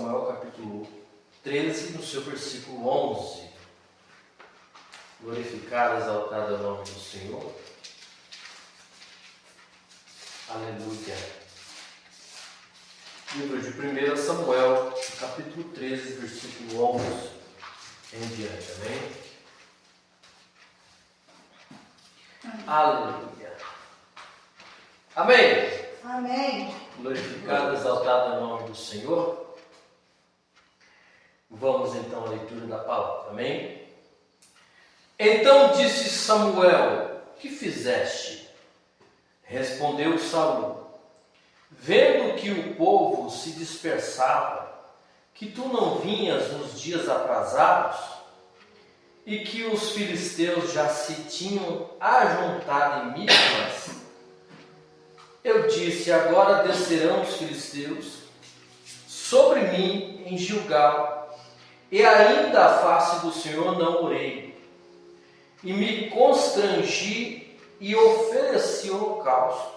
Samuel capítulo 13, no seu versículo 11. Glorificado, exaltado é o nome do Senhor. Aleluia. Livro de 1 Samuel, capítulo 13, versículo 11 em diante. Amém? Aleluia. Amém. Amém. Glorificado, exaltado é o nome do Senhor. Vamos então à leitura da palavra. Amém? Então disse Samuel: que fizeste? Respondeu Saul: vendo que o povo se dispersava, que tu não vinhas nos dias aprazados, e que os filisteus já se tinham ajuntado em Micmas, eu disse: agora descerão os filisteus sobre mim em Gilgal, e ainda a face do Senhor não orei. E me constrangi e ofereci holocausto.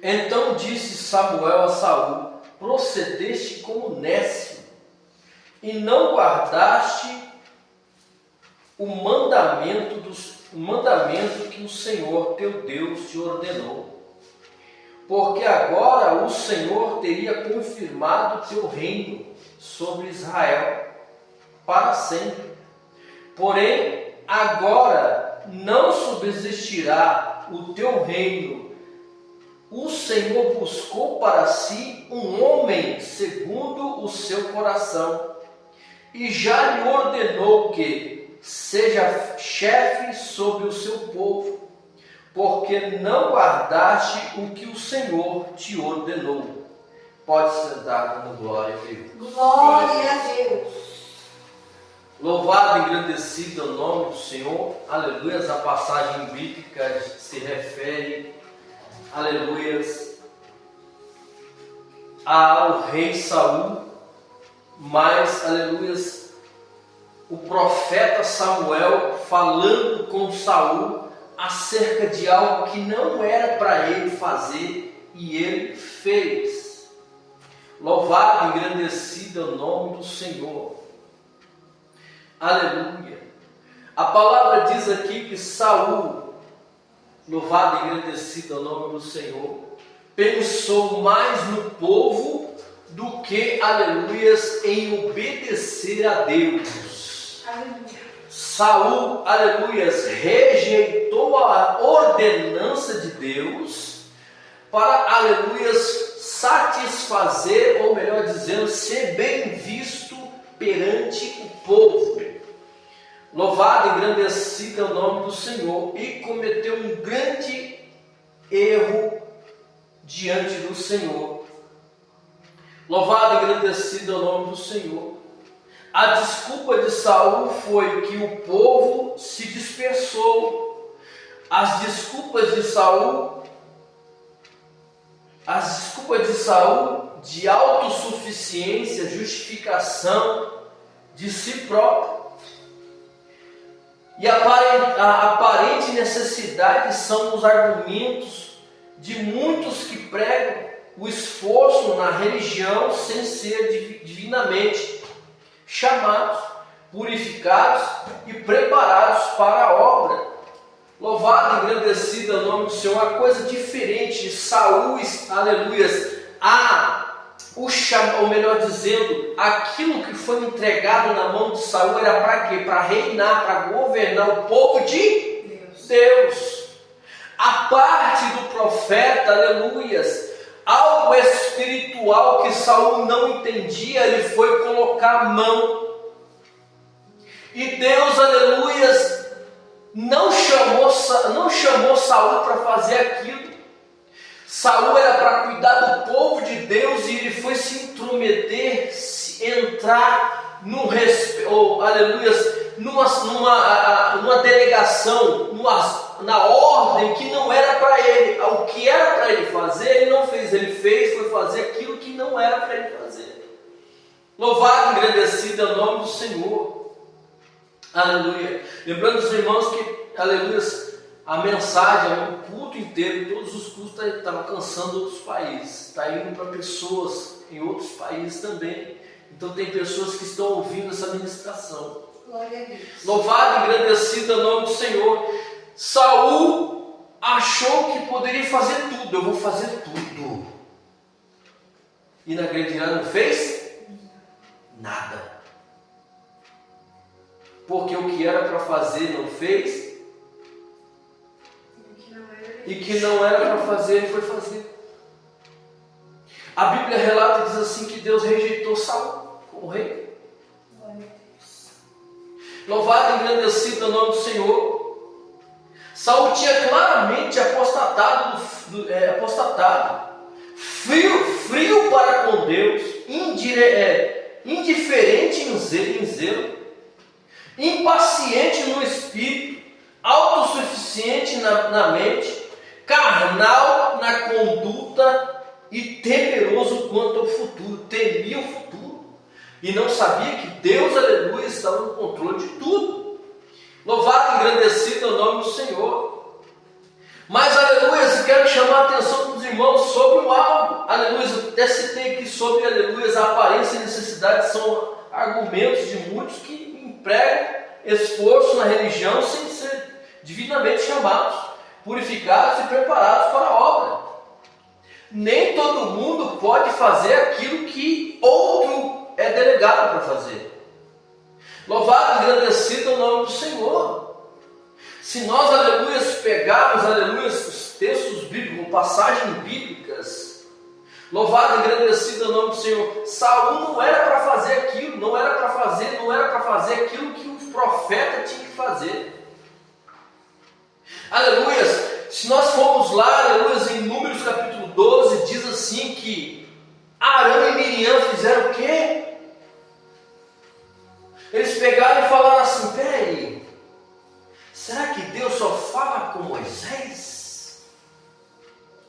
Então disse Samuel a Saul: procedeste como nécio, e não guardaste o mandamento que o Senhor teu Deus te ordenou. Porque agora o Senhor teria confirmado teu reino sobre Israel para sempre. Porém, agora não subsistirá o teu reino. O Senhor buscou para si um homem segundo o seu coração, e já lhe ordenou que seja chefe sobre o seu povo, porque não guardaste o que o Senhor te ordenou. Pode ser dado no glória a Deus. Glória a Deus. Louvado e engrandecido é o nome do Senhor. Aleluias. A passagem bíblica se refere, aleluias, ao rei Saul, mas, aleluias, o profeta Samuel falando com Saul acerca de algo que não era para ele fazer e ele fez. Louvado e engrandecido é o nome do Senhor. Aleluia. A palavra diz aqui que Saul, louvado e engrandecido é o nome do Senhor, pensou mais no povo do que, aleluias, em obedecer a Deus. Aleluia. Saul, aleluias, rejeitou a ordenança de Deus para, aleluias, satisfazer, ou melhor dizendo, ser bem visto perante o povo. Louvado e engrandecido é o nome do Senhor, e cometeu um grande erro diante do Senhor. Louvado e engrandecido é o nome do Senhor. A desculpa de Saul foi que o povo se dispersou. As desculpas de Saul de autossuficiência, justificação de si próprio. E a aparente necessidade são os argumentos de muitos que pregam o esforço na religião sem ser divinamente chamados, purificados e preparados para a obra. Louvado e engrandecido é o nome do Senhor. Uma coisa diferente, Saul, aleluias, ou melhor dizendo, aquilo que foi entregado na mão de Saul era para quê? Para reinar, para governar o povo de Deus. A parte do profeta, aleluias, algo espiritual que Saul não entendia, ele foi colocar a mão. E Deus, aleluias, não chamou Saul para fazer aquilo. Saul era para cuidar do povo de Deus, e ele foi se intrometer, entrar numa delegação, na ordem que não era para ele. O que era para ele fazer, ele não fez. Ele foi fazer aquilo que não era para ele fazer. Louvado e engrandecido é o nome do Senhor. Aleluia. Lembrando os irmãos que, aleluia, a mensagem, o culto inteiro, todos os cultos estão alcançando outros países, está indo para pessoas em outros países também. Então tem pessoas que estão ouvindo essa ministração. Glória a Deus. Louvado e engrandecido é o nome do Senhor. Saul achou que poderia fazer tudo. Eu vou fazer tudo. E na grande Irã não fez nada. Porque o que era para fazer não fez. E que não era para fazer, ele foi fazer. A Bíblia relata e diz assim que Deus rejeitou Saul como rei. Louvado e engrandecido é o nome do Senhor. Saul tinha claramente apostatado, frio para com Deus, indiferente em zelo, impaciente no espírito, autossuficiente na mente, carnal na conduta e temeroso quanto ao futuro. Temia o futuro e não sabia que Deus, aleluia, estava no controle de tudo. Louvado e engrandecido é o nome do Senhor. Mas, aleluia, eu quero chamar a atenção dos irmãos sobre o algo. Aleluia, eu até citei aqui sobre, aleluia, a aparência e necessidade são argumentos de muitos que empregam esforço na religião sem ser divinamente chamados, purificados e preparados para a obra. Nem todo mundo pode fazer aquilo que outro é delegado para fazer. Louvado e engrandecido é o nome do Senhor. Se nós, aleluia, pegarmos, aleluia, os textos bíblicos, passagens bíblicas, louvado e engrandecido é o nome do Senhor. Saul não era para fazer aquilo, não era para fazer aquilo que o profeta tinha que fazer. Aleluia. Se nós formos lá, aleluia, em Números capítulo 12, diz assim que Arão e Miriam fizeram o quê? Eles pegaram e falaram assim: peraí, será que Deus só fala com Moisés?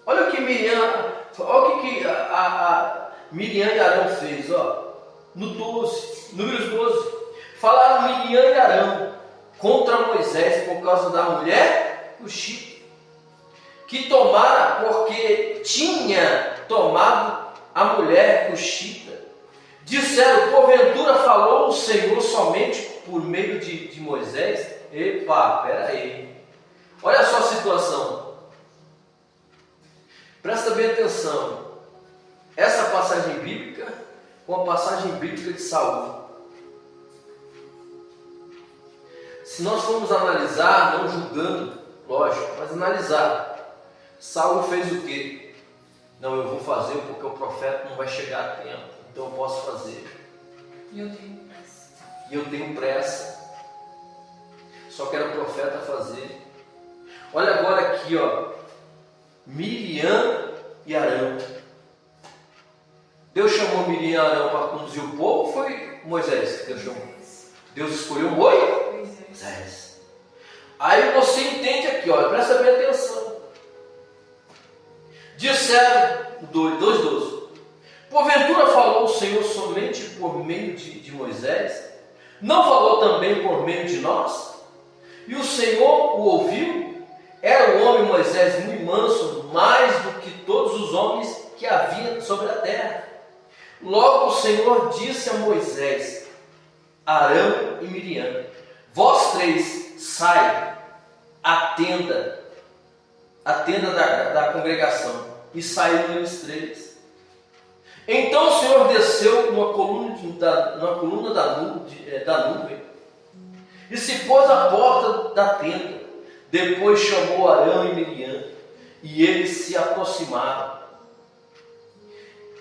Olha o que Miriam, olha o que a Miriam e Arão fez, ó, no 12, Números 12. Falaram Miriam e Arão contra Moisés por causa da mulher cuxita, que tomara, porque tinha tomado a mulher cuxita. Disseram: porventura falou o Senhor somente por meio de Moisés? Epa, peraí. Olha só a situação. Presta bem atenção. Essa passagem bíblica com a passagem bíblica de Saul. Se nós formos analisar, não julgando, lógico, mas analisar, Saul fez o quê? Não, eu vou fazer porque o profeta não vai chegar a tempo, então eu posso fazer. E eu tenho pressa. E eu tenho pressa. Só quero o profeta fazer. Olha agora aqui, ó. Miriam e Arão. Deus chamou Miriam e Arão para conduzir o povo, ou foi Moisés que Deus chamou? Deus escolheu Moisés. Aí você entende aqui, ó, presta bem atenção. Disseram, 2:12: porventura falou o Senhor somente por meio de Moisés? Não falou também por meio de nós? E o Senhor o ouviu? Era o homem Moisés muito manso, mais do que todos os homens que havia sobre a terra. Logo o Senhor disse a Moisés, Arão e Miriam: vós três saem à tenda da congregação. E saíram eles três. Então o Senhor desceu numa coluna da nuvem e se pôs à porta da tenda. Depois chamou Arão e Miriam e eles se aproximaram.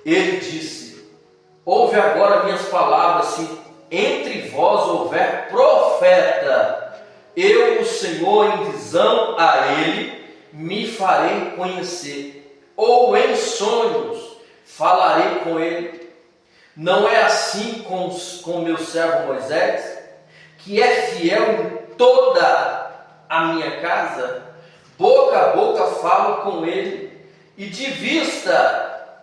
Ele disse: ouve agora minhas palavras. Se entre vós houver profeta, eu, o Senhor, em visão a ele, me farei conhecer, ou em sonhos falarei com ele. Não é assim com meu servo Moisés, que é fiel em toda a minha casa? Boca a boca falo com ele, e de vista,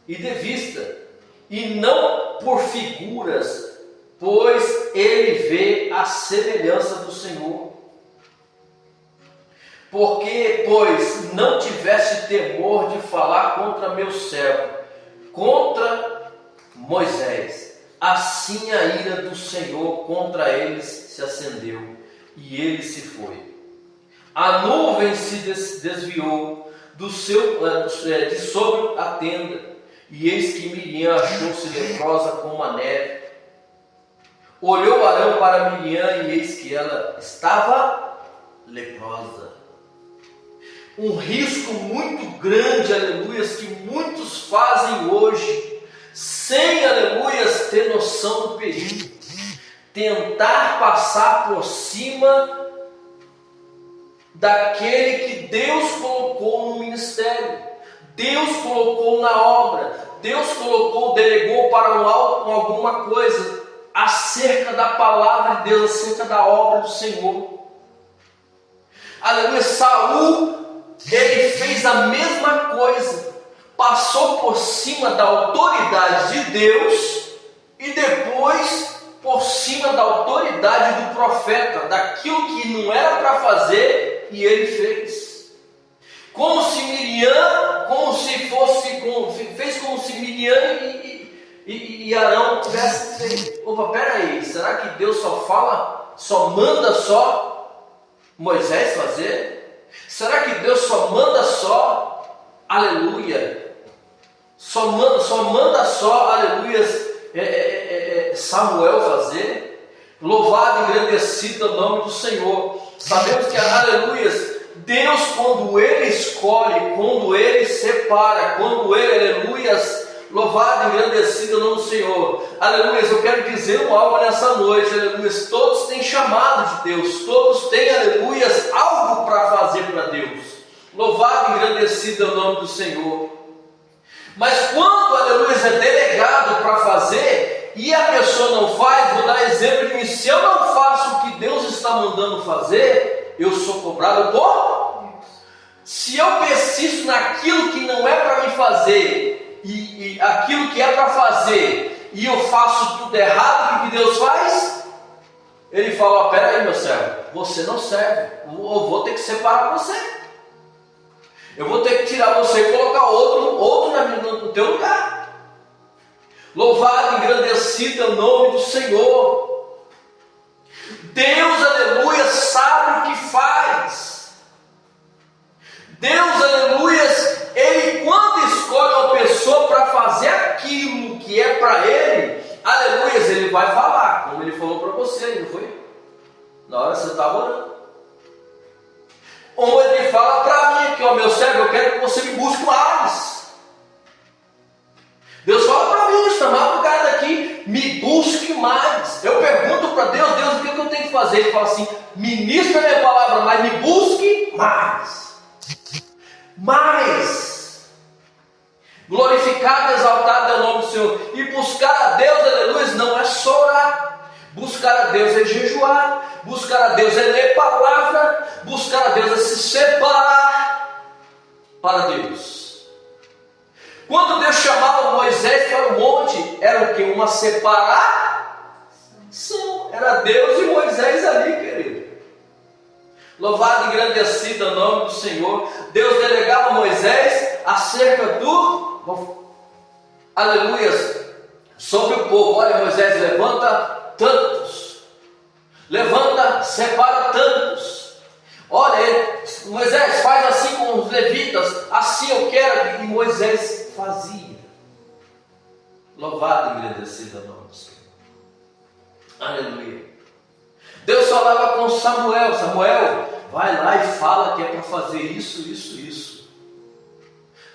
e não por figuras, pois ele vê a semelhança do Senhor. Porque, pois, não tivesse temor de falar contra meu servo, contra Moisés. Assim a ira do Senhor contra eles se acendeu, e ele se foi. A nuvem se desviou de sobre a tenda, e eis que Miriam achou-se leprosa como a neve. Olhou Arão para Miriam, e eis que ela estava leprosa. Um risco muito grande, aleluias, que muitos fazem hoje, sem, aleluias, ter noção do perigo. Tentar passar por cima daquele que Deus colocou no ministério, Deus colocou na obra, Deus colocou, delegou para alguma coisa, acerca da palavra de Deus, acerca da obra do Senhor. Aleluia. Saul, ele fez a mesma coisa, passou por cima da autoridade de Deus e depois por cima da autoridade do profeta, daquilo que não era para fazer e ele fez. Como se Miriam, fez como se Miriam e Arão tivessem feito. Opa, peraí, será que Deus só manda Moisés fazer? Será que Deus só manda aleluia, aleluias, Samuel fazer? Louvado e engrandecido o nome do Senhor. Sabemos que, aleluias, Deus, quando Ele escolhe, quando Ele separa, quando Ele, aleluias, louvado e engrandecido o nome do Senhor. Aleluias, eu quero dizer algo nessa noite, aleluias. Todos têm chamado de Deus, todos têm, aleluias, algo para fazer para Deus. Louvado e engrandecido o nome do Senhor. Mas quando, aleluias, é delegado para fazer e a pessoa não faz, vou dar exemplo de mim. Se eu não faço o que Deus está mandando fazer, eu sou cobrado por Deus. Se eu persisto naquilo que não é para me fazer e aquilo que é para fazer, e eu faço tudo errado, o que Deus faz? Ele fala: ó, peraí, meu servo, você não serve, eu vou ter que separar você, eu vou ter que tirar você e colocar outro no teu lugar. Louvado e engrandecido é o nome do Senhor. Deus, aleluia, sabe o que faz. Deus, aleluia, Ele, quando escolhe uma pessoa para fazer aquilo que é para Ele, aleluia, Ele vai falar, como Ele falou para você, não foi? Na hora que você estava orando. Ou Ele fala para mim aqui: ó, meu servo, eu quero que você me busque mais. Deus fala para mim: chamar o cara daqui, me busque mais. Eu pergunto para Deus: Deus, o que eu tenho que fazer? Ele fala assim: ministra a minha palavra, mas me busque mais. Mais. Glorificado e exaltado é o nome do Senhor. E buscar a Deus, aleluia, não é só orar. Buscar a Deus é jejuar. Buscar a Deus é ler palavra. Buscar a Deus é se separar para Deus. Quando Deus chamava Moisés para o monte, era o que? Uma separação. Era Deus e Moisés ali, querido. Louvado e engrandecido o nome do Senhor. Deus delegava a Moisés acerca do, aleluias, sobre o povo. Olha, Moisés, levanta tantos. Levanta, separa tantos. Olha, Moisés, faz assim com os levitas. Assim eu quero. E Moisés fazia. Louvado e engrandecido o nome do Senhor. Aleluia. Deus falava com Samuel: Samuel, vai lá e fala que é para fazer isso, isso, isso.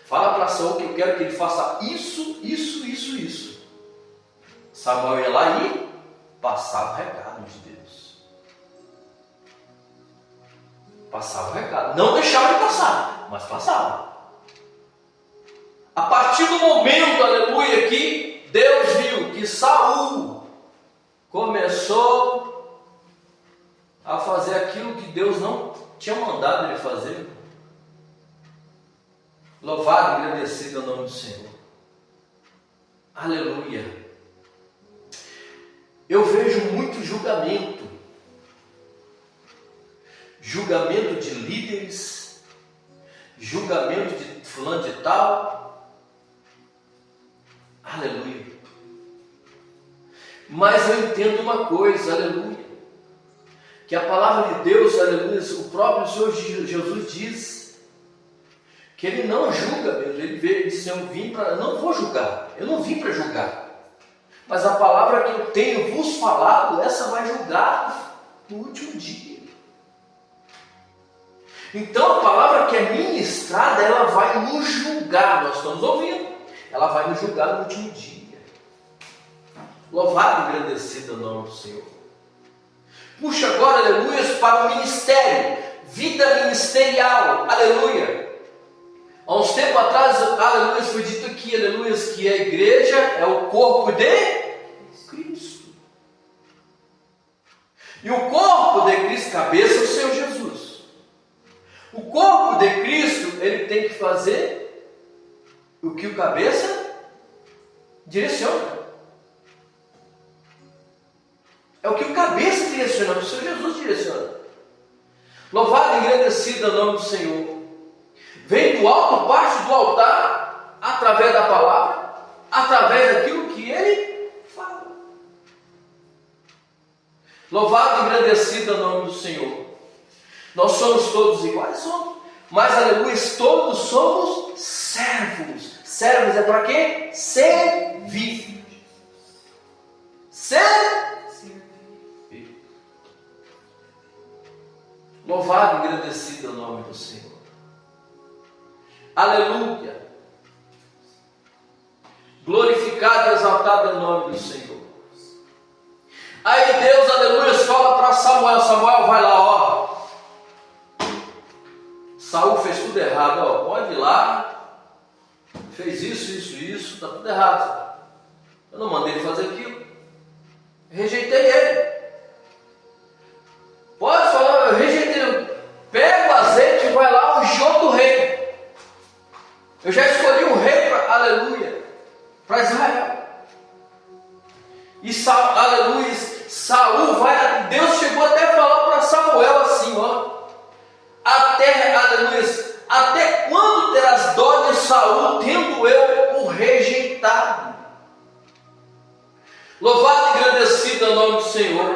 Fala para Saul que eu quero que ele faça isso, isso, isso, isso. Samuel ia lá e passava o recado de Deus. Passava o recado. Não deixava de passar, mas passava. A partir do momento, aleluia, que Deus viu que Saul começou a fazer aquilo que Deus não tinha mandado ele fazer. Louvado e agradecido ao nome do Senhor. Aleluia. Eu vejo muito julgamento. Julgamento de líderes. Julgamento de fulano de tal. Aleluia. Mas eu entendo uma coisa, aleluia, que a palavra de Deus, aleluia, o próprio Senhor Jesus diz que Ele não julga mesmo. Ele veio e disse: eu vim para, eu não vou julgar, eu não vim para julgar, mas a palavra que eu tenho vos falado, essa vai julgar no último dia. Então a palavra que é ministrada, ela vai nos julgar, nós estamos ouvindo, ela vai nos julgar no último dia. Louvado e engrandecido o nome do Senhor. Puxa agora, aleluia, para o ministério, vida ministerial, aleluia. Há uns tempos atrás, aleluia, foi dito aqui, aleluia, que a igreja é o corpo de Cristo. E o corpo de Cristo, cabeça é o Senhor Jesus. O corpo de Cristo, ele tem que fazer o que o cabeça direciona. É o que o cabeça direciona, o Senhor Jesus direciona. Louvado e engrandecido é o nome do Senhor. Vem do alto, parte do altar, através da palavra, através daquilo que Ele fala. Louvado e engrandecido é o nome do Senhor. Nós somos todos iguais, somos. Mas, aleluia, todos somos servos. Servos é para quê? Servir. Servir. Louvado e engrandecido é o nome do Senhor. Aleluia. Glorificado e exaltado é o nome do Senhor. Aí Deus, aleluia, fala para Samuel: Samuel, vai lá, ó. Saul fez tudo errado, ó. Pode ir lá. Fez isso, está tudo errado. Eu não mandei ele fazer aquilo. Rejeitei ele. Pode falar, eu rejeitei. Pega o azeite e vai lá ungir outro rei. Eu já escolhi um rei, aleluia, para Israel. E aleluia, Saul vai. Deus chegou até a falar para Samuel assim, ó. Aleluia, até quando terás dó de Saul, tendo eu o rejeitado? Louvado e engrandecido é o nome do Senhor.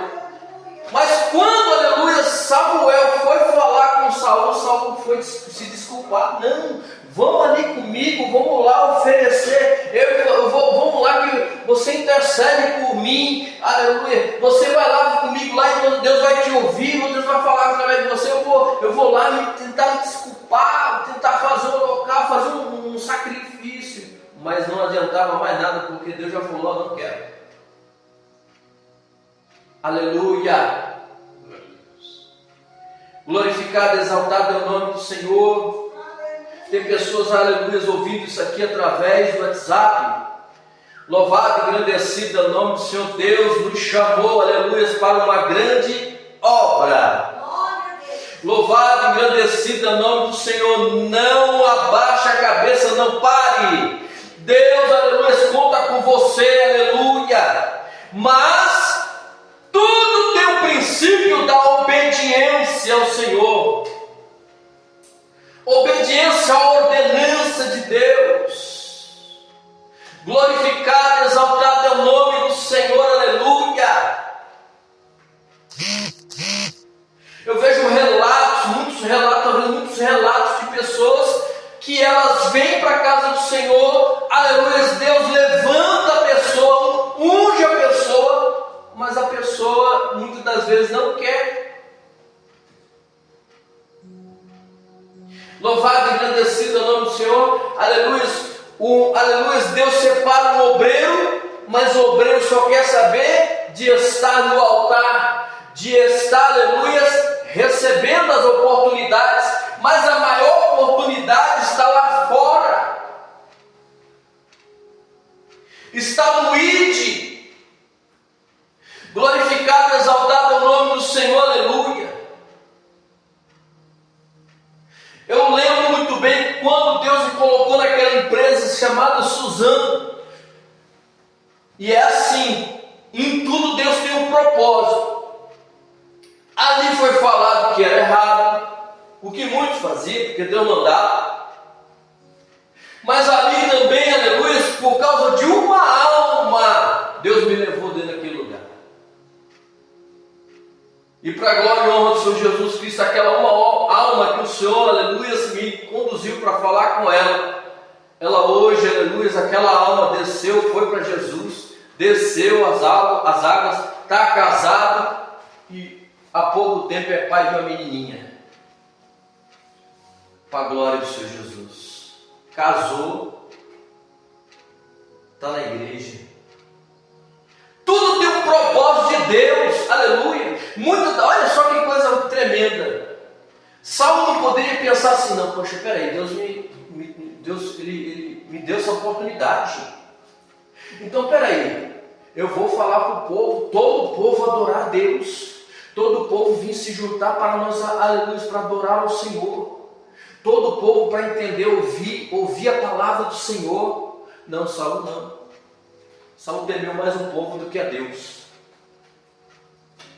Mas quando, aleluia, Samuel foi falar com Saul, Saul foi se desculpar. Não, vamos ali comigo, vamos lá oferecer, vamos lá que você intercede por mim, aleluia. Você vai lá comigo lá e Deus vai te ouvir, Deus vai falar através de você. Eu vou lá tentar me desculpar, tentar fazer um local, fazer um sacrifício. Mas não adiantava mais nada, porque Deus já falou: não quero. Aleluia. Glorificado e exaltado é o nome do Senhor. Tem pessoas, aleluia, ouvindo isso aqui através do WhatsApp. Louvado e engrandecido é o nome do Senhor. Deus nos chamou, aleluia, para uma grande obra. Louvado e engrandecido é o nome do Senhor. Não abaixe a cabeça, não pare. Deus, aleluia, conta com você, aleluia. Mas tudo tem o princípio da obediência ao Senhor. Obediência à ordenança de Deus. Glorificado e exaltado é o nome do Senhor, aleluia. Eu vejo muitos relatos de pessoas que elas vêm para a casa do Senhor, aleluia, Deus levanta a pessoa, unge a pessoa, mas a pessoa muitas das vezes não quer. Louvado e engrandecido é o nome do Senhor, aleluia. Aleluia, Deus separa um obreiro, mas o obreiro só quer saber de estar no altar, de estar, aleluia, recebendo as oportunidades, mas a maior oportunidade está lá fora, está no ID. Glorificado e exaltado é o nome do Senhor, aleluia. Eu lembro muito bem quando Deus me colocou naquela empresa chamada Suzano. E é assim, em tudo Deus tem um propósito. Ali foi falado que era errado, o que muitos faziam, porque Deus mandava. Mas ali também, aleluia, por causa de uma alma, Deus me levou dentro daquele lugar. E para a glória e honra do Senhor Jesus Cristo, aquela uma alma que o Senhor, aleluia, me conduziu para falar com ela. Ela hoje, aleluia, aquela alma desceu, foi para Jesus, desceu as águas, está casada e há pouco tempo é pai de uma menininha. Para a glória do Senhor Jesus. Casou, está na igreja. Tudo tem um propósito de Deus, aleluia. Olha só que coisa tremenda. Saulo não poderia pensar assim, não, poxa, peraí, Deus ele me deu essa oportunidade. Então, peraí, eu vou falar para o povo, todo o povo adorar a Deus. Todo o povo vir se juntar para nós, aleluia, para adorar ao Senhor. Todo o povo para entender, ouvir a palavra do Senhor. Não, Saulo não. Saulo temeu mais o povo do que a Deus.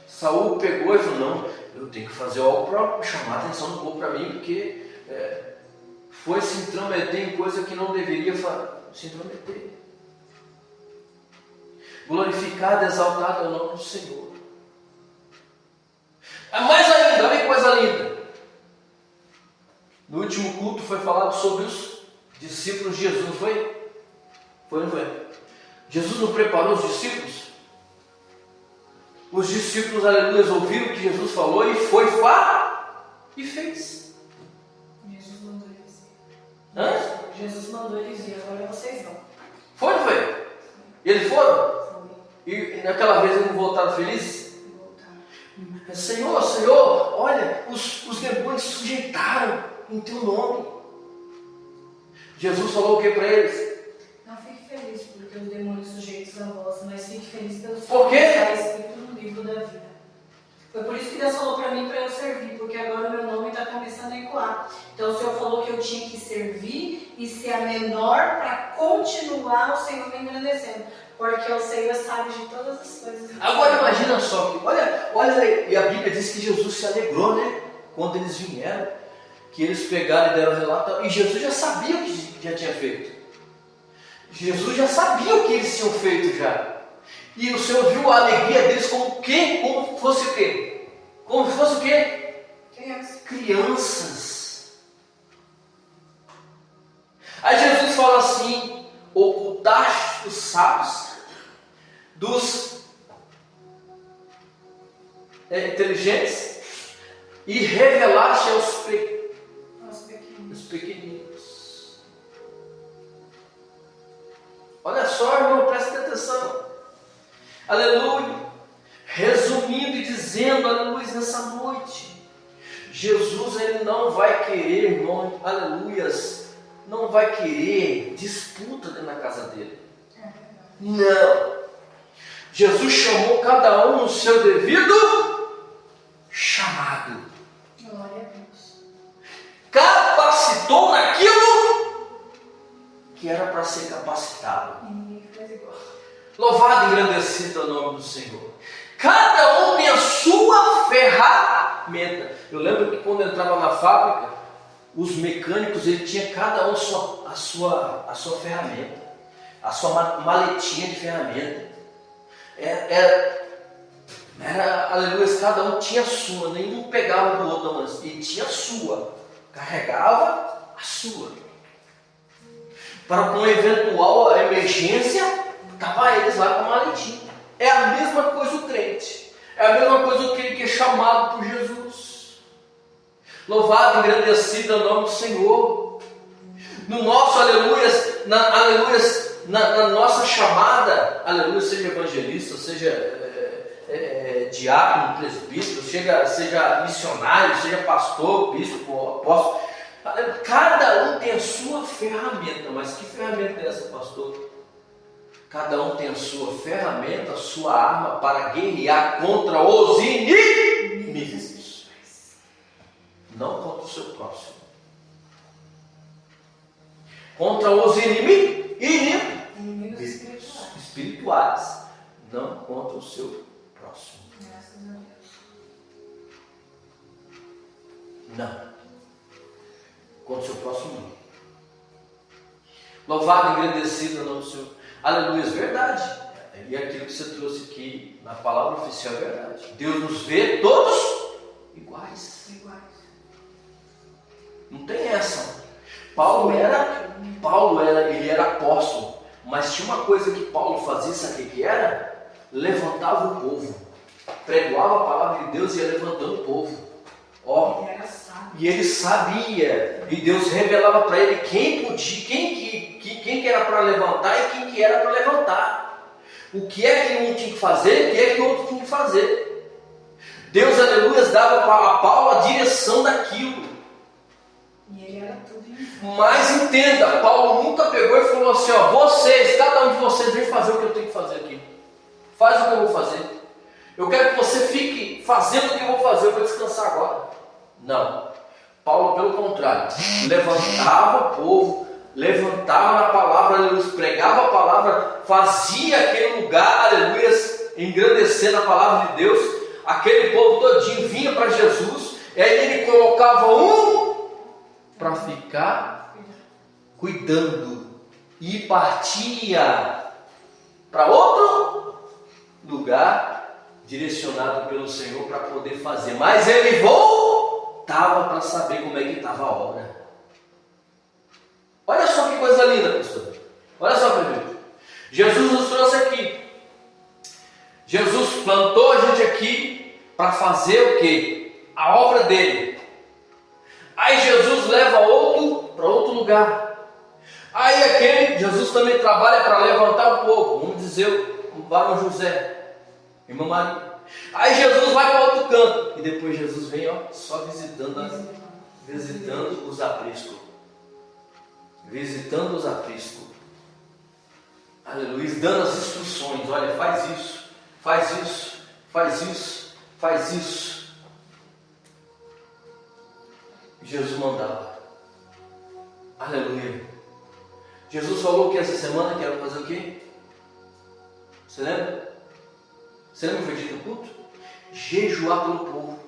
Saul pegou e falou, não, eu tenho que fazer algo para chamar a atenção do povo para mim, porque foi se intrometer em coisa que não deveria se intrometer. Glorificado, exaltado é o nome do Senhor. Mais ainda, olha que coisa linda. No último culto foi falado sobre os discípulos de Jesus, foi? Foi ou não foi? Jesus não preparou os discípulos? Os discípulos, aleluia, ouviram o que Jesus falou e foi e fez. Jesus mandou eles ir. Hã? Jesus mandou eles ir, agora vocês vão. Foi ou não foi? E eles foram? Foi. E naquela vez eles não voltaram felizes? Voltaram. Senhor, Senhor, olha, os demônios se sujeitaram em teu nome. Jesus falou o que para eles? Não fique feliz porque os demônios sujeitos a vós, mas fique feliz pelos Por quê? que está escrito no livro da vida. Foi por isso que Deus falou para mim para eu servir, porque agora o meu nome está começando a ecoar. Então o Senhor falou que eu tinha que servir e ser a menor para continuar o Senhor me engrandecendo. Porque o Senhor sabe de todas as coisas. Agora imagina só, olha, e a Bíblia diz que Jesus se alegrou, né? Quando eles vieram, que eles pegaram e deram relato, e Jesus já sabia o que já tinha feito. Jesus já sabia o que eles tinham feito já. E o Senhor viu a alegria deles como fosse o quê? Como fosse o quê? Crianças. Aí Jesus fala assim, ocultaste os sábios dos inteligentes e revelaste aos pequeninos. Olha só, irmão, presta atenção. Aleluia. Resumindo e dizendo, aleluia, nessa noite, Jesus ele não vai querer, irmão, aleluias, não vai querer disputa dentro da casa dele. Não. Jesus chamou cada um no seu devido chamado. Glória a Deus. Capacitou naquilo que era para ser capacitado. Ninguém faz igual. Louvado e engrandecido é o nome do Senhor. Cada um tem a sua ferramenta. Eu lembro que quando eu entrava na fábrica, os mecânicos, ele tinha cada um a sua ferramenta, a sua maletinha de ferramenta. Era, aleluia, cada um tinha a sua, nenhum pegava do outro, não, mas ele tinha a sua, carregava a sua. Para uma eventual emergência, estava eles lá com a maletinha. É a mesma coisa o crente, é a mesma coisa aquele que é chamado por Jesus. Louvado e engrandecido é o nome do Senhor. No nosso aleluias, na nossa chamada, aleluia, seja evangelista, seja diácono, presbítero, seja missionário, seja pastor, bispo, apóstolo, cada um tem a sua ferramenta. Mas que ferramenta é essa, pastor? Cada um tem a sua ferramenta, a sua arma para guerrear contra os inimigos, não contra o seu próximo. Contra os inimigos espirituais, não contra o seu próximo. Graças a Deus. Não. Contra o seu próximo não. Louvado e engrandecido é o nome do Senhor. Aleluia, verdade. E aquilo que você trouxe aqui na palavra oficial é verdade. Deus nos vê todos iguais. Não tem essa. Ele era apóstolo, mas tinha uma coisa que Paulo fazia, sabe o que era? Levantava o povo, pregoava a palavra de Deus e ia levantando o povo. Ó, e ele sabia, e Deus revelava para ele quem podia, quem que era para levantar e quem que era para levantar. O que é que um tinha que fazer e o que é que o outro tinha que fazer. Deus, aleluia, dava a Paulo a direção daquilo. E ele era tudo isso. Mas entenda, Paulo nunca pegou e falou assim, ó, vocês, cada um de vocês vem fazer o que eu tenho que fazer aqui. Faz o que eu vou fazer. Eu quero que você fique fazendo o que eu vou fazer, eu vou descansar agora. Não. Paulo, pelo contrário, levantava o povo, levantava na palavra, aleluia, pregava a palavra, fazia aquele lugar, aleluia, engrandecendo a palavra de Deus. Aquele povo todinho vinha para Jesus, e aí ele colocava um para ficar cuidando e partia para outro lugar direcionado pelo Senhor para poder fazer, mas ele voltava para saber como é que estava a obra. Olha só que coisa linda, pastor. Olha só para mim. Jesus nos trouxe aqui. Jesus plantou a gente aqui para fazer o quê? A obra dele. Aí Jesus leva outro para outro lugar. Aí aquele, Jesus também trabalha para levantar o povo. Vamos dizer, o varão José, irmã Maria. Aí Jesus vai para outro canto. E depois Jesus vem, ó, só visitando os apriscos. Visitando os apriscos. Aleluia. Dando as instruções. Olha, faz isso, faz isso, faz isso, faz isso. Jesus mandava. Aleluia. Jesus falou que essa semana que era fazer o quê? Você lembra? Você lembra o que foi dito no culto? Jejuar pelo povo.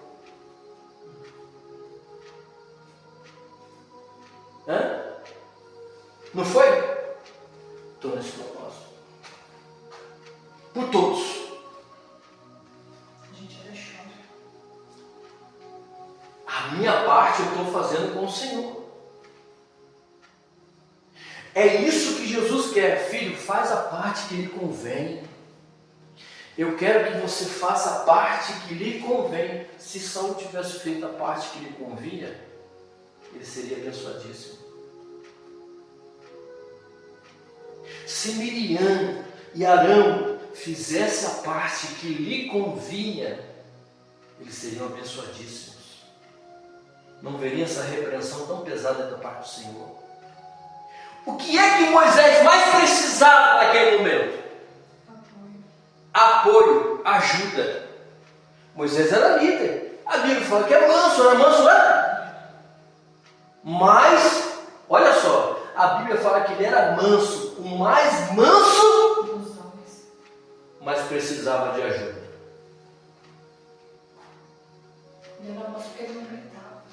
Hã? Não foi? Estou nesse propósito. Por todos. A gente era choro. A minha parte eu estou fazendo com o Senhor. É isso que Jesus quer. Filho, faz a parte que lhe convém. Eu quero que você faça a parte que lhe convém. Se Saul tivesse feito a parte que lhe convinha, ele seria abençoadíssimo. Se Miriam e Arão fizessem a parte que lhe convinha, eles seriam abençoadíssimos. Não veria essa repreensão tão pesada da parte do Senhor. O que é que Moisés mais precisava naquele momento? Apoio, ajuda. Moisés era líder. A Bíblia fala que é manso, era manso, não era? Mas, olha só, a Bíblia fala que ele era manso, o mais manso Dos homens. mas precisava de ajuda. Ele era manso porque ele não gritava.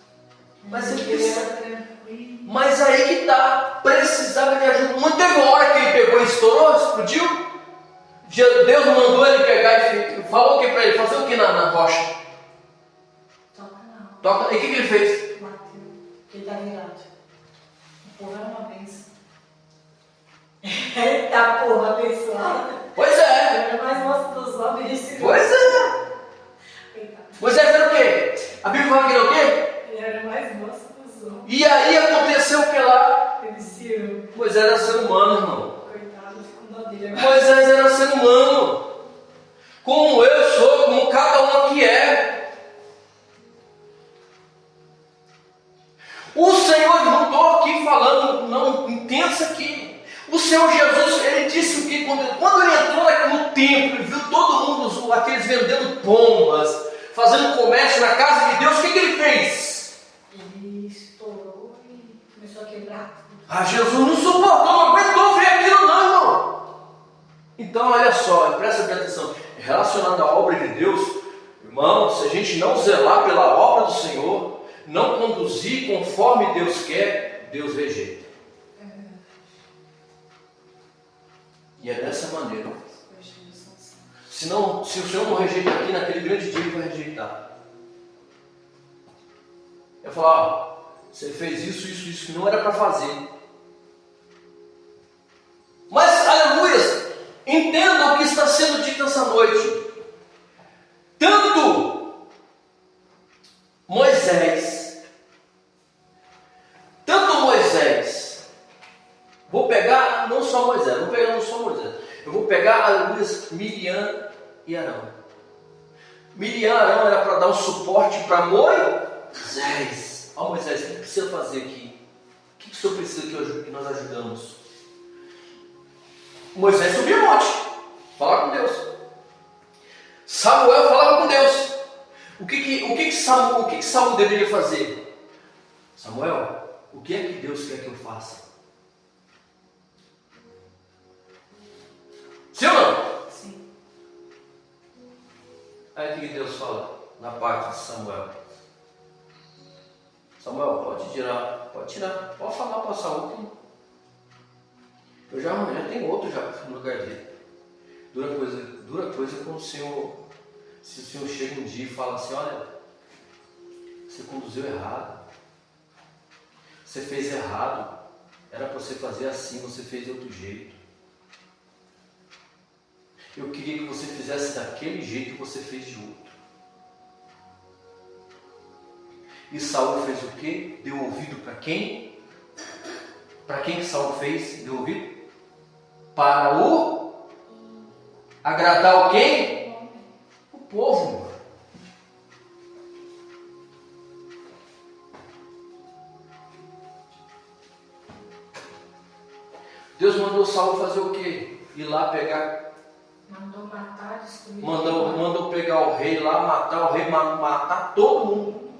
Mas ele era precisa. tranquilo. Mas aí que está, precisava de ajuda. Não teve uma hora que ele pegou e estourou, explodiu? Deus mandou ele pegar e falou o que para ele? Fazer o que na rocha? Toca não. Toca. E o que ele fez? Bateu. Ele está virado. O povo era uma bênção. Eita porra, abençoada. Pois é. Era mais moço dos homens. Pois é. Coitado. Moisés era o quê? A Bíblia fala que ele era o quê? Ele era mais moço dos homens. E aí aconteceu o que lá? Ele se Moisés era ser humano, irmão. coitado, eu fico com dó dele agora. Moisés era ser humano. Como eu sou, como cada um aqui é. O Senhor, não estou aqui falando, não, intensa aqui. O Senhor Jesus, ele disse que quando ele entrou no templo, viu todo mundo, aqueles vendendo pombas, fazendo comércio na casa de Deus, o que ele fez? Ele estourou e começou a quebrar tudo. Ah, Jesus não suportou, não aguentou ver aquilo não, irmão. Então, olha só, presta bem atenção. Relacionado à obra de Deus, irmão, se a gente não zelar pela obra do Senhor, não conduzir conforme Deus quer, Deus rejeita. E é dessa maneira Senão, se o Senhor não rejeita aqui, naquele grande dia ele vai rejeitar. Eu falar, você fez isso que não era para fazer. Mas, aleluia, entenda o que está sendo dito essa noite. Tanto Moisés, vou pegar não só Moisés, eu vou pegar, aleluia, Miriam e Arão. Miriam e Arão era para dar um suporte para Moisés. Ó Moisés, o que precisa fazer aqui? O que o senhor precisa que nós ajudamos? Moisés subiu ao monte, falar com Deus. Samuel falava com Deus. O que Samuel deveria fazer? Samuel, o que é que Deus quer que eu faça? Sim ou não? Sim. Aí o que Deus fala na parte de Samuel? Samuel, pode tirar, pode falar para Saul. Eu já tenho outro já no lugar dele. Dura coisa quando o Senhor, se o Senhor chega um dia e fala assim, olha, você conduziu errado, você fez errado, era para você fazer assim, você fez de outro jeito. Eu queria que você fizesse daquele jeito que você fez de outro. E Saul fez o quê? Deu ouvido para quem? Para quem que Saul fez? Deu ouvido? Para o agradar o quem? O povo. Deus mandou Saul fazer o quê? Ir lá pegar. Mandou matar, destruir. Mandou pegar o rei lá, matar o rei, matar todo mundo.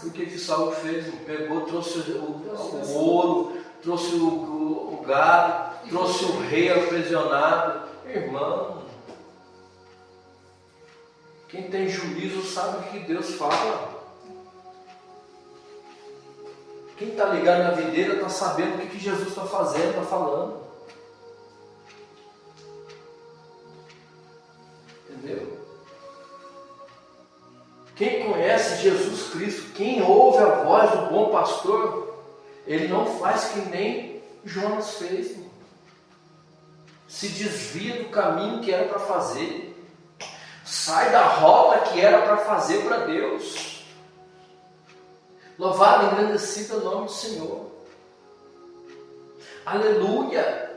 O que Saul fez? Pegou, trouxe o ouro, trouxe o gado, trouxe o rei aprisionado. Irmão, quem tem juízo sabe o que Deus fala. Quem está ligado na videira está sabendo o que Jesus está fazendo, está falando. Entendeu? Quem conhece Jesus Cristo, quem ouve a voz do bom pastor, ele não faz que nem Jonas fez. Irmão. Se desvia do caminho que era para fazer. Sai da rota que era para fazer para Deus. Louvado e engrandecido é o nome do Senhor. Aleluia.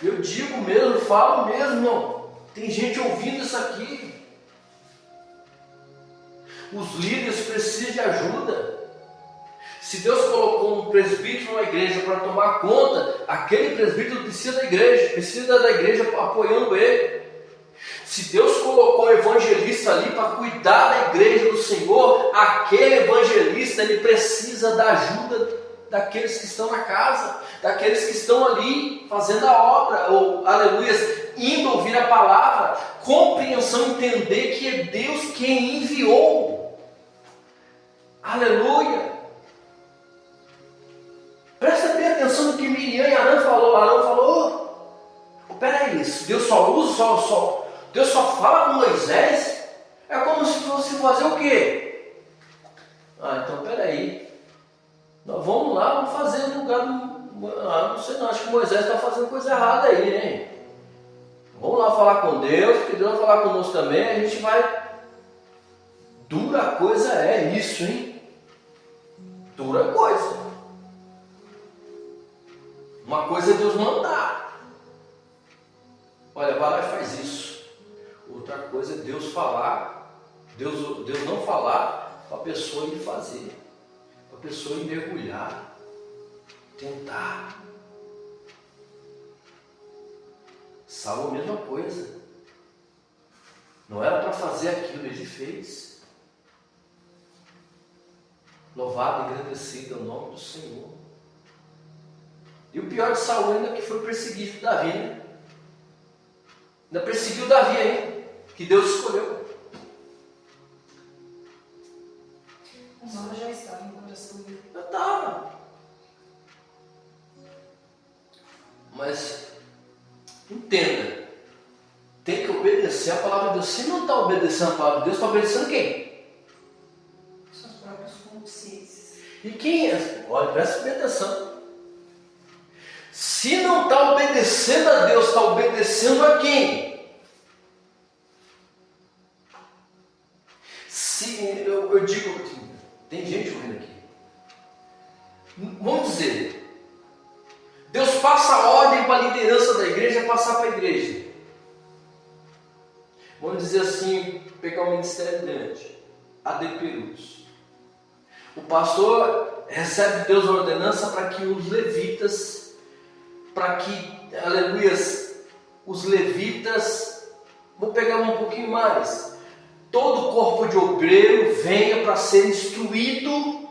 Eu digo mesmo, falo mesmo, irmão. Tem gente ouvindo isso aqui. Os líderes precisam de ajuda. Se Deus colocou um presbítero na igreja para tomar conta, aquele presbítero precisa da igreja apoiando ele. Se Deus colocou um evangelista ali para cuidar da igreja do Senhor, aquele evangelista ele precisa da ajuda daqueles que estão na casa, daqueles que estão ali fazendo a obra, ou, aleluia, indo ouvir a palavra, compreensão, entender que é Deus quem enviou. Aleluia. Presta bem atenção no que Miriam e Arão falou. Arão falou, peraí, Deus só usa, Deus só fala com Moisés? É como se fosse fazer o quê? Então peraí. Nós vamos lá, vamos fazer no lugar do... não sei não, acho que Moisés está fazendo coisa errada aí, hein? Vamos lá falar com Deus, porque Deus vai falar conosco também, a gente vai... Dura coisa é isso, hein? Dura coisa. Uma coisa é Deus mandar. Olha, vai lá e faz isso. Outra coisa é Deus falar. Deus não falar para a pessoa ir fazer. Para a pessoa ir mergulhar. Tentar. Saul, a mesma coisa. Não era para fazer aquilo, ele fez. Louvado e engrandecido é o nome do Senhor. E o pior de Saul ainda que foi perseguir Davi, né? Ainda perseguiu Davi ainda, que Deus escolheu. O Saul já estava no coração dele. Já estava. Mas entenda, tem que obedecer a palavra de Deus. Se não está obedecendo a palavra de Deus, está obedecendo quem? Seus próprios consciências. E quem é? Olha, presta bem atenção. Se não está obedecendo a Deus, está obedecendo a quem? Se, eu digo, tem gente ouvindo aqui. Vamos dizer, Deus passa a ordem para a liderança da igreja passar para a igreja. Vamos dizer assim, pegar o ministério grande, ADPUs. O pastor recebe de Deus a ordenança para que os levitas, aleluias, os levitas, vou pegar um pouquinho mais, todo corpo de obreiro venha para ser instruído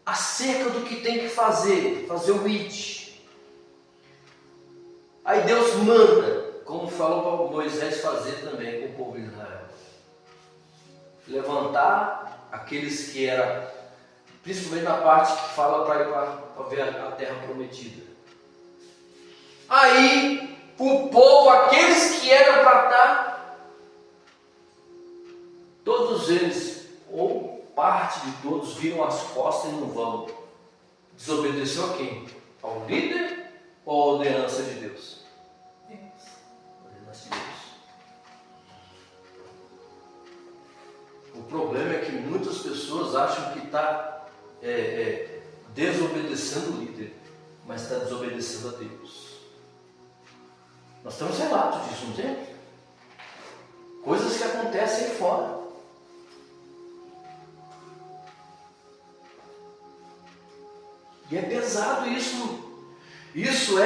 acerca do que tem que fazer o IT. Aí Deus manda, como falou para Moisés fazer também com o povo de Israel, levantar aqueles que eram, principalmente na parte que fala para ir para ver a terra prometida. Aí o povo, aqueles que eram para estar, todos eles, ou parte de todos, viram as costas e não vão. Desobedeceu a quem? Ao líder ou à ordenança de Deus? Ordenança de Deus. O problema é que muitas pessoas acham que está desobedecendo o líder, mas está desobedecendo a Deus. Nós temos relatos disso, não tem? Coisas que acontecem aí fora. E é pesado isso. Isso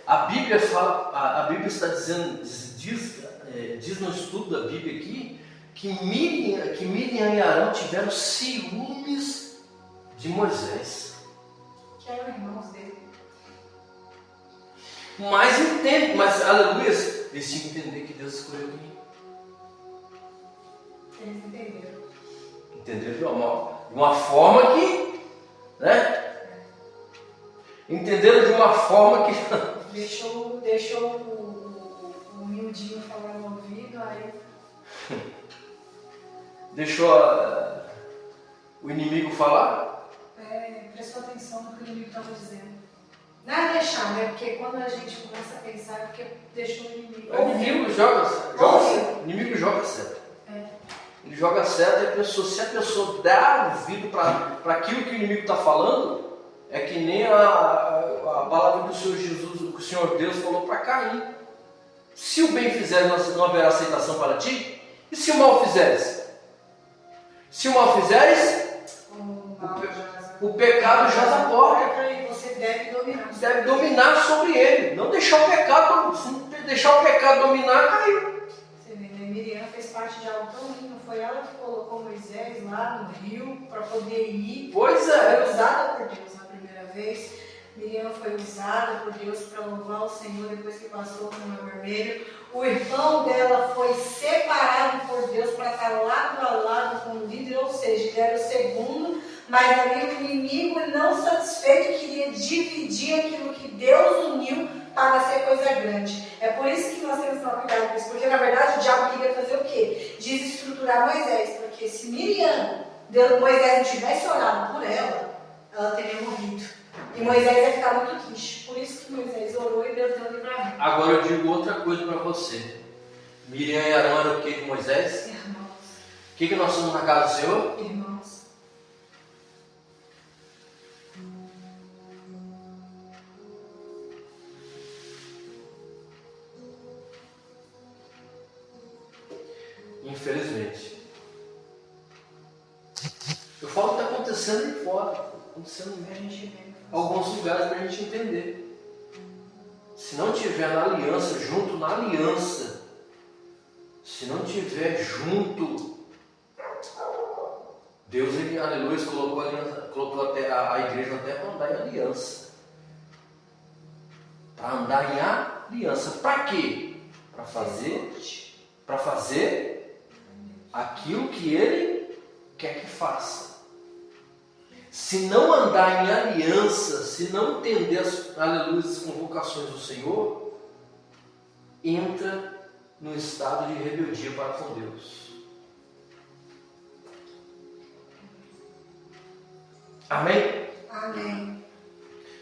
a Bíblia fala, a Bíblia está dizendo, diz no estudo da Bíblia aqui, que Miriam e Arão tiveram ciúmes de Moisés. Que eram irmãos dele. Mas aleluia, eles tinham que entender que Deus escolheu quem? Eles entenderam. Entenderam de uma forma que, né? Entenderam de uma forma que Deixou o miudinho falar no ouvido, aí deixou o inimigo falar? prestou atenção no que o inimigo estava dizendo. Não é deixar, né? Porque quando a gente começa a pensar, é porque deixou o inimigo. O inimigo joga certo. O inimigo joga certo. Ele joga certo e se a pessoa dá ouvido para aquilo que o inimigo está falando, é que nem a palavra do Senhor Jesus, o Senhor Deus falou para Caim. Se o bem fizeres, não haverá aceitação para ti. E se o mal fizeres? Se o mal fizeres, o pecado jaz a porta. E você deve dominar. Deve dominar sobre ele. Não deixar o pecado, se deixar o pecado dominar, caiu. Você vê, né? Miriam fez parte de algo tão lindo. Foi ela que colocou Moisés lá no rio para poder ir. Pois é. Foi usada por Deus na primeira vez. Miriam foi usada por Deus para louvar o Senhor depois que passou pelo Mar Vermelho. O irmão dela foi separado por Deus para estar lado a lado com o líder, ou seja, ele era o segundo, mas ali o inimigo, não satisfeito, queria dividir aquilo que Deus uniu para ser coisa grande. É por isso que nós temos que tomar cuidado com isso, porque na verdade o diabo queria fazer o quê? Desestruturar Moisés, porque se Moisés não tivesse orado por ela, ela teria morrido. E Moisés ia ficar muito triste. Por isso que Moisés orou e Deus deu o livramento. Agora eu digo outra coisa para você. Miriam e Arão eram o que de Moisés? Irmãos. O que nós somos na casa do Senhor? Irmãos. Infelizmente. Eu falo que está acontecendo aí fora. Acontecendo em alguns lugares para a gente entender. Se não tiver na aliança, junto na aliança, se não tiver junto, Deus, ele, aleluia, colocou a igreja até para andar em aliança. Para andar em aliança. Para quê? Para fazer aquilo que ele quer que faça. se não andar em aliança, se não entender as convocações do Senhor, entra num estado de rebeldia para com Deus. Amém? Amém.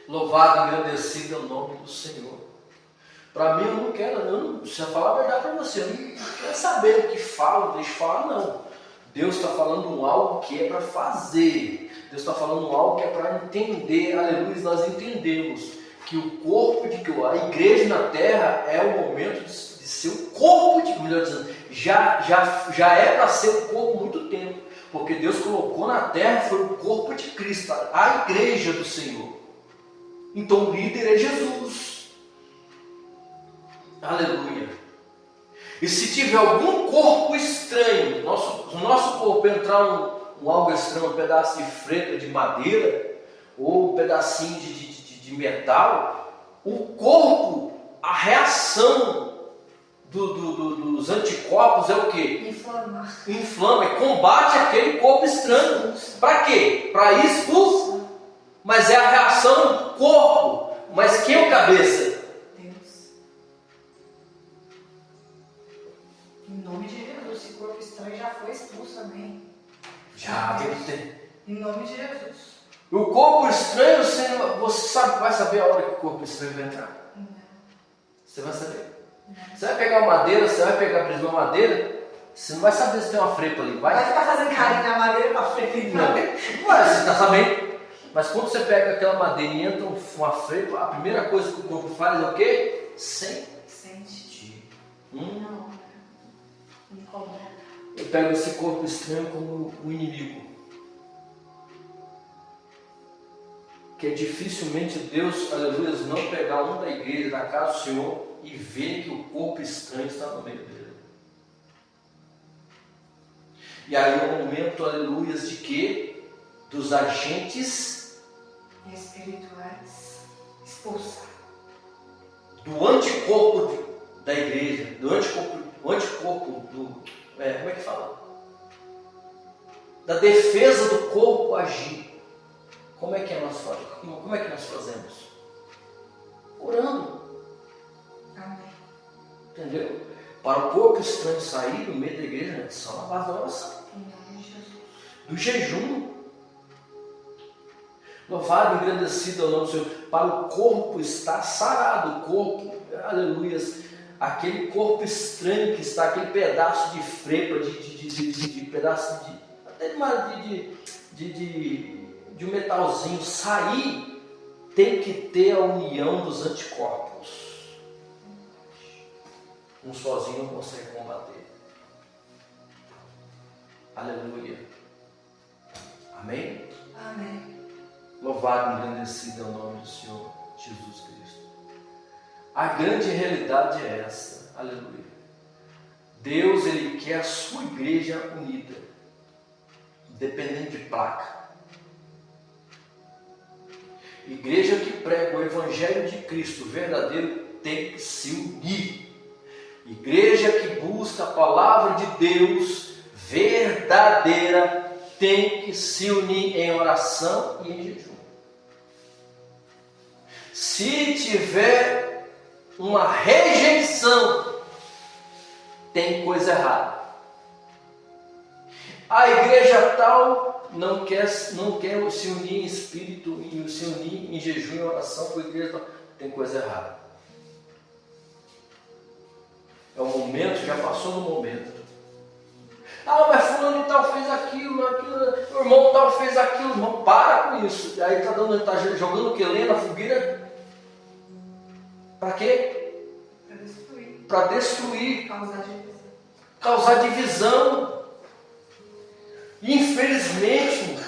Louvado e agradecido é o nome do Senhor. Para mim, eu não quero, se eu falar a verdade para você, eu não quero saber o que fala, deixa eu falar, não. Deus está falando algo que é para fazer. Deus está falando algo que é para entender. Aleluia, nós entendemos que o corpo a igreja na terra é o momento de ser o corpo de, melhor dizendo, já é para ser o corpo há muito tempo. Porque Deus colocou na terra, foi o corpo de Cristo, a igreja do Senhor. Então o líder é Jesus. Aleluia. E se tiver algum corpo estranho, no nosso corpo entrar algo estranho, um pedaço de freta de madeira, ou um pedacinho de metal, o corpo, a reação dos anticorpos é o quê? Inflama e combate aquele corpo estranho. Para quê? Para expulsar. Mas é a reação do corpo. Mas quem é o cabeça? Deus. Em nome de Jesus, esse corpo estranho já foi expulso, amém. Já tem. Em nome de Jesus. O corpo estranho, você vai saber a hora que o corpo estranho vai entrar. Você vai saber. Você vai pegar uma madeira, você vai pegar a uma madeira, você não vai saber se tem uma frepa ali. Vai ficar fazendo carinho na madeira para frepa entrar. Não, mas você está sabendo. Mas quando você pega aquela madeira e entra uma frepa, a primeira coisa que o corpo faz é o quê? Sente. Não incomoda. Eu pego esse corpo estranho como o inimigo. Que é dificilmente Deus, aleluia, não pegar um da igreja, da casa do Senhor e ver que o corpo estranho está no meio dele. E aí é o momento, aleluia, de quê? Dos agentes espirituais expulsar. Do anticorpo da igreja, do anticorpo como é que fala? Da defesa do corpo agir. Como é que nós fazemos? Orando. Amém. Entendeu? Para o corpo estranho sair do meio da igreja, só na base da oração. Em nome de Jesus. Do jejum. Louvado e engrandecido é o nome do Senhor. Para o corpo estar sarado, o corpo, aleluia, aquele corpo estranho que está, aquele pedaço de frepa, de pedaço de um metalzinho sair, tem que ter a união dos anticorpos. Um sozinho não consegue combater. Aleluia. Amém? Amém. Louvado e engrandecido é o nome do Senhor Jesus Cristo. A grande realidade é essa. Aleluia. Deus, Ele quer a sua igreja unida, independente de placa. Igreja que prega o Evangelho de Cristo verdadeiro tem que se unir. Igreja que busca a palavra de Deus verdadeira tem que se unir em oração e em jejum. Se tiver uma rejeição, tem coisa errada. A igreja tal não quer se unir em espírito e se unir em jejum e oração com a igreja tal, tem coisa errada. É o momento, já passou do momento. Ah, mas fulano e tal fez aquilo, o irmão tal fez aquilo, irmão, para com isso. E aí está jogando o que? Lenha na fogueira? Para quê? Para destruir. Causar divisão. E infelizmente,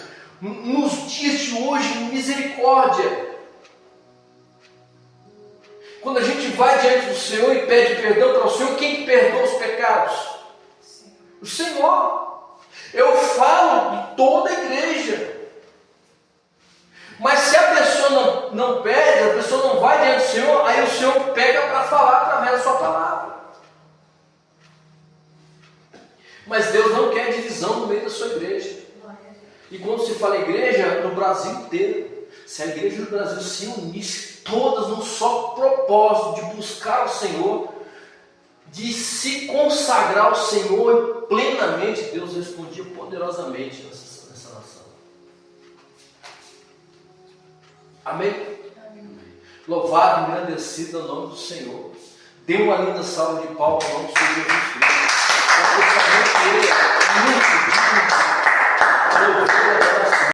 nos dias de hoje, misericórdia. Quando a gente vai diante do Senhor e pede perdão para o Senhor, quem que perdoa os pecados? O Senhor. Eu falo de toda a igreja. Mas se a pessoa não pede, a pessoa não vai diante do Senhor, aí o Senhor pega para falar através da sua palavra. Mas Deus não quer divisão no meio da sua igreja. E quando se fala igreja, no Brasil inteiro, se a igreja do Brasil se unisse todas num só propósito de buscar o Senhor, de se consagrar ao Senhor plenamente, Deus respondia poderosamente nessa nação. Amém? Louvado e engrandecido é o nome do Senhor. Dê uma linda salva de palmas ao nome do Senhor Jesus Cristo.